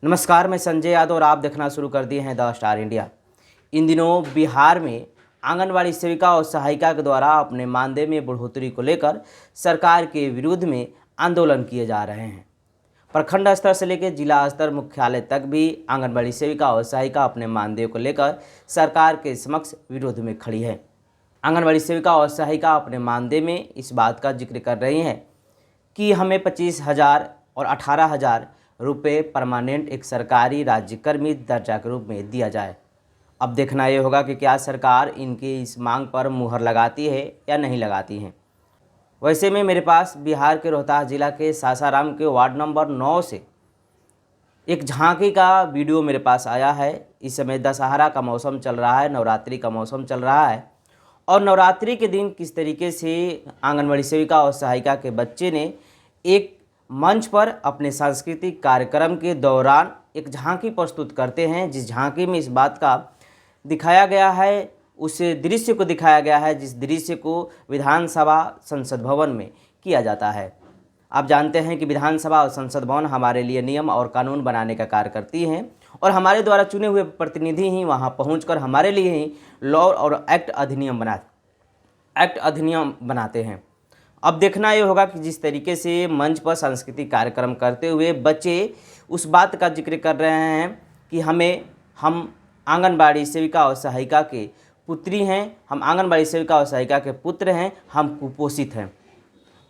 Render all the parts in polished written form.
नमस्कार, मैं संजय यादव और आप देखना शुरू कर दिए हैं द स्टार इंडिया। इन दिनों बिहार में आंगनबाड़ी सेविका और सहायिका के द्वारा अपने मानदेय में बढ़ोतरी को लेकर सरकार के विरुद्ध में आंदोलन किए जा रहे हैं। प्रखंड स्तर से लेकर जिला स्तर मुख्यालय तक भी आंगनबाड़ी सेविका और सहायिका अपने मानदेय को लेकर सरकार के समक्ष विरोध में खड़ी है। आंगनबाड़ी सेविका और सहायिका अपने मानदेय में इस बात का जिक्र कर रही हैं कि हमें 25,000 और 18,000 रुपये परमानेंट एक सरकारी राज्यकर्मी दर्जा के रूप में दिया जाए। अब देखना ये होगा कि क्या सरकार इनकी इस मांग पर मुहर लगाती है या नहीं लगाती है। वैसे में मेरे पास बिहार के रोहतास जिला के सासाराम के वार्ड नंबर 9 से एक झांकी का वीडियो मेरे पास आया है। इस समय दशहरा का मौसम चल रहा है, नवरात्रि का मौसम चल रहा है और नवरात्रि के दिन किस तरीके से आंगनबाड़ी सेविका और सहायिका के बच्चे ने एक मंच पर अपने सांस्कृतिक कार्यक्रम के दौरान एक झांकी प्रस्तुत करते हैं, जिस झांकी में इस बात का दिखाया गया है, उस दृश्य को दिखाया गया है जिस दृश्य को विधानसभा संसद भवन में किया जाता है। आप जानते हैं कि विधानसभा और संसद भवन हमारे लिए नियम और कानून बनाने का कार्य करती हैं और हमारे द्वारा चुने हुए प्रतिनिधि ही वहां पहुंचकर हमारे लिए ही लॉ और एक्ट अधिनियम बनाते हैं। अब देखना ये होगा कि जिस तरीके से मंच पर सांस्कृतिक कार्यक्रम करते हुए बच्चे उस बात का जिक्र कर रहे हैं कि हम आंगनबाड़ी सेविका और सहायिका के पुत्री हैं, हम आंगनबाड़ी सेविका और सहायिका के पुत्र हैं, हम कुपोषित हैं।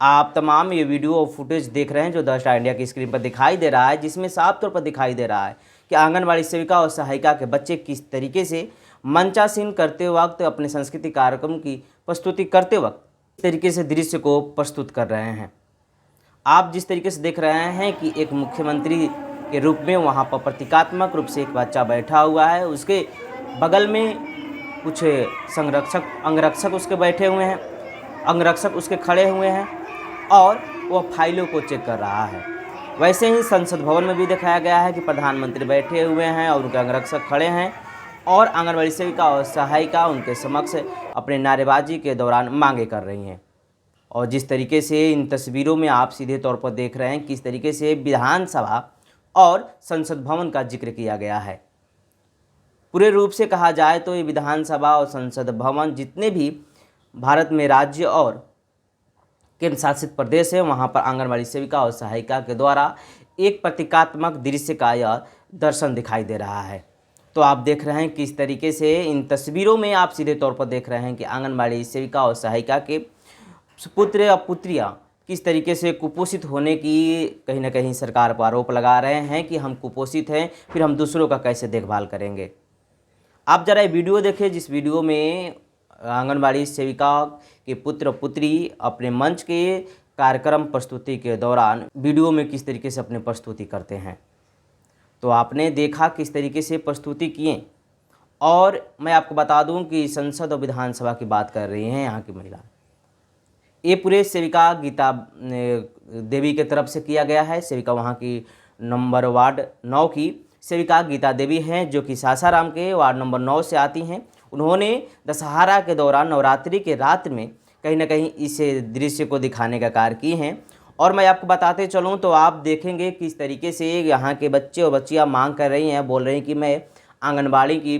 आप तमाम ये वीडियो और फुटेज देख रहे हैं जो द स्टार इंडिया की स्क्रीन पर दिखाई दे रहा है, जिसमें साफ तौर पर दिखाई दे रहा है कि आंगनबाड़ी सेविका और सहायिका के बच्चे किस तरीके से मंचासीन करते वक्त अपने सांस्कृतिक कार्यक्रम की प्रस्तुति करते वक्त इस तरीके से दृश्य को प्रस्तुत कर रहे हैं। आप जिस तरीके से देख रहे हैं कि एक मुख्यमंत्री के रूप में वहाँ पर प्रतीकात्मक रूप से एक बच्चा बैठा हुआ है, उसके बगल में कुछ अंगरक्षक उसके बैठे हुए हैं, अंगरक्षक उसके खड़े हुए हैं और वह फाइलों को चेक कर रहा है। वैसे ही संसद भवन में भी दिखाया गया है कि प्रधानमंत्री बैठे हुए हैं और उनके अंगरक्षक खड़े हैं और आंगनबाड़ी सेविका और सहायिका उनके समक्ष अपने नारेबाजी के दौरान मांगे कर रही हैं। और जिस तरीके से इन तस्वीरों में आप सीधे तौर पर देख रहे हैं किस तरीके से विधानसभा और संसद भवन का जिक्र किया गया है। पूरे रूप से कहा जाए तो ये विधानसभा और संसद भवन जितने भी भारत में राज्य और केंद्र शासित प्रदेश है वहाँ पर आंगनबाड़ी सेविका और सहायिका के द्वारा एक प्रतीकात्मक दृश्य का यह दर्शन दिखाई दे रहा है। तो आप देख रहे हैं किस तरीके से इन तस्वीरों में आप सीधे तौर पर देख रहे हैं कि आंगनबाड़ी सेविका और सहायिका के पुत्र या पुत्रियां किस तरीके से कुपोषित होने की कहीं ना कहीं सरकार पर आरोप लगा रहे हैं कि हम कुपोषित हैं, फिर हम दूसरों का कैसे देखभाल करेंगे। आप जरा ये वीडियो देखें, जिस वीडियो में आंगनबाड़ी सेविका के पुत्र पुत्री अपने मंच के कार्यक्रम प्रस्तुति के दौरान वीडियो में किस तरीके से अपनी प्रस्तुति करते हैं। तो आपने देखा किस तरीके से प्रस्तुति किए। और मैं आपको बता दूं कि संसद और विधानसभा की बात कर रही हैं यहाँ की महिला। ये पूरे सेविका गीता देवी के तरफ से किया गया है। सेविका वहाँ की नंबर वार्ड 9 की सेविका गीता देवी हैं, जो कि सासाराम के वार्ड नंबर 9 से आती हैं। उन्होंने दशहरा के दौरान नवरात्रि के रात में कहीं ना कहीं इस दृश्य को दिखाने का कार्य की हैं। और मैं आपको बताते चलूं तो आप देखेंगे किस तरीके से यहाँ के बच्चे और बच्चियाँ मांग कर रही हैं, बोल रही हैं कि मैं आंगनबाड़ी की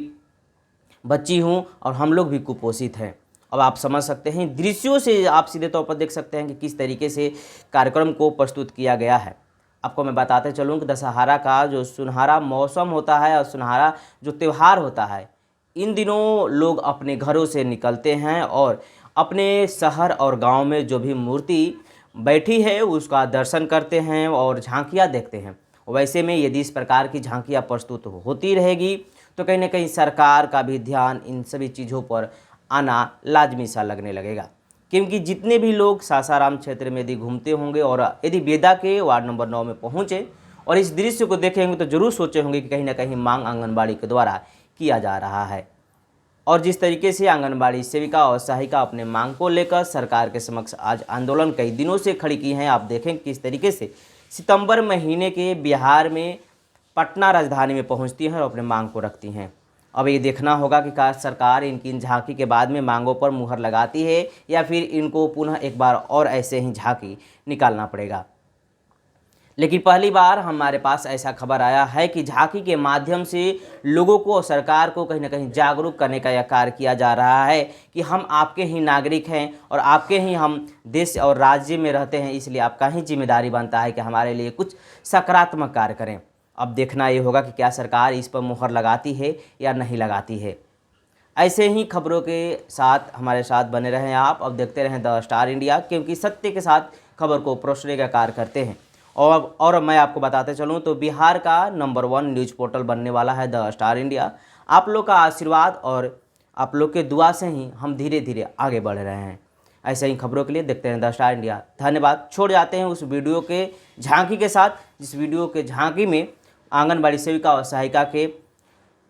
बच्ची हूं और हम लोग भी कुपोषित हैं। अब आप समझ सकते हैं, दृश्यों से आप सीधे तौर पर देख सकते हैं कि किस तरीके से कार्यक्रम को प्रस्तुत किया गया है। आपको मैं बताते चलूँ कि दशहरा का जो सुनहरा मौसम होता है और सुनहरा जो त्यौहार होता है, इन दिनों लोग अपने घरों से निकलते हैं और अपने शहर और गाँव में जो भी मूर्ति बैठी है उसका दर्शन करते हैं और झांकियाँ देखते हैं। वैसे में यदि इस प्रकार की झांकियाँ प्रस्तुत होती रहेगी तो कहीं ना कहीं सरकार का भी ध्यान इन सभी चीज़ों पर आना लाजमी सा लगने लगेगा। क्योंकि जितने भी लोग सासाराम क्षेत्र में यदि घूमते होंगे और यदि बेदा के वार्ड नंबर 9 में पहुँचे और इस दृश्य को देखेंगे तो ज़रूर सोचे होंगे कि कहीं ना कहीं मांग आंगनबाड़ी के द्वारा किया जा रहा है। और जिस तरीके से आंगनबाड़ी सेविका और सहायिका अपने मांग को लेकर सरकार के समक्ष आज आंदोलन कई दिनों से खड़ी की हैं। आप देखें किस तरीके से सितंबर महीने के बिहार में पटना राजधानी में पहुंचती हैं और अपने मांग को रखती हैं। अब ये देखना होगा कि क्या सरकार इनकी इन झांकी के बाद में मांगों पर मुहर लगाती है या फिर इनको पुनः एक बार और ऐसे ही झांकी निकालना पड़ेगा। लेकिन पहली बार हमारे पास ऐसा खबर आया है कि झांकी के माध्यम से लोगों को और सरकार को कहीं ना कहीं जागरूक करने का यह कार्य किया जा रहा है कि हम आपके ही नागरिक हैं और आपके ही हम देश और राज्य में रहते हैं, इसलिए आपका ही जिम्मेदारी बनता है कि हमारे लिए कुछ सकारात्मक कार्य करें। अब देखना ये होगा कि क्या सरकार इस पर मुहर लगाती है या नहीं लगाती है। ऐसे ही खबरों के साथ हमारे साथ बने रहें आप। अब देखते रहें द स्टार इंडिया, क्योंकि सत्य के साथ खबर को परोसने का कार्य करते हैं। और मैं आपको बताते चलूं तो बिहार का नंबर 1 न्यूज़ पोर्टल बनने वाला है द स्टार इंडिया। आप लोग का आशीर्वाद और आप लोग के दुआ से ही हम धीरे धीरे आगे बढ़ रहे हैं। ऐसे ही खबरों के लिए देखते हैं द स्टार इंडिया। धन्यवाद। छोड़ जाते हैं उस वीडियो के झांकी के साथ, जिस वीडियो के झांकी में आंगनबाड़ी सेविका और सहायिका के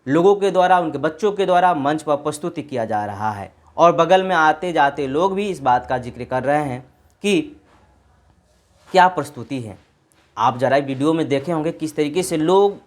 लोगों के द्वारा, उनके बच्चों के द्वारा मंच पर प्रस्तुति किया जा रहा है। और बगल में आते जाते लोग भी इस बात का जिक्र कर रहे हैं कि क्या प्रस्तुति है। आप जरा वीडियो में देखे होंगे किस तरीके से लोग,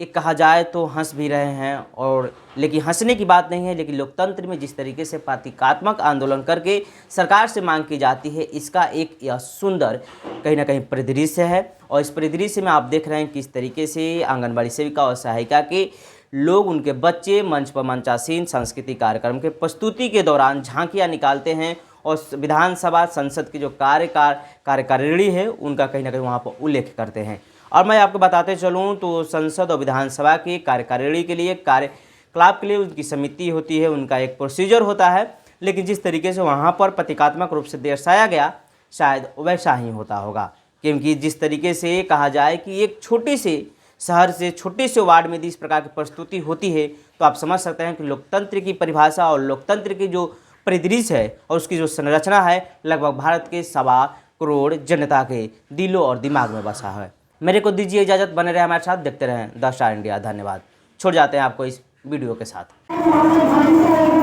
एक कहा जाए तो हंस भी रहे हैं, और लेकिन हंसने की बात नहीं है, लेकिन लोकतंत्र में जिस तरीके से प्रतीकात्मक आंदोलन करके सरकार से मांग की जाती है, इसका एक यह सुंदर कहीं ना कहीं परिदृश्य है। और इस परिदृश्य में आप देख रहे हैं किस तरीके से आंगनबाड़ी सेविका और सहायिका के लोग, उनके बच्चे मंच पर मंचासीन सांस्कृतिक कार्यक्रम के प्रस्तुति के दौरान झांकियाँ निकालते हैं और विधानसभा संसद की जो कार्यकारिणी है उनका कहीं ना कहीं वहाँ पर उल्लेख करते हैं। और मैं आपको बताते चलूँ तो संसद और विधानसभा की कार्यकारिणी के लिए, कार्यकलाप के लिए उनकी समिति होती है, उनका एक प्रोसीजर होता है। लेकिन जिस तरीके से वहाँ पर प्रतीकात्मक रूप से दर्शाया गया, शायद वैसा ही होता होगा। क्योंकि जिस तरीके से कहा जाए कि एक छोटे से शहर से, छोटे से वार्ड में यदि इस प्रकार की प्रस्तुति होती है, तो आप समझ सकते हैं कि लोकतंत्र की परिभाषा और लोकतंत्र की जो परिदृश्य है और उसकी जो संरचना है, लगभग भारत के 1.25 करोड़ जनता के दिलों और दिमाग में बसा है। मेरे को दीजिए इजाज़त, बने रहे हमारे साथ, देखते रहें द स्टार इंडिया। धन्यवाद। छोड़ जाते हैं आपको इस वीडियो के साथ।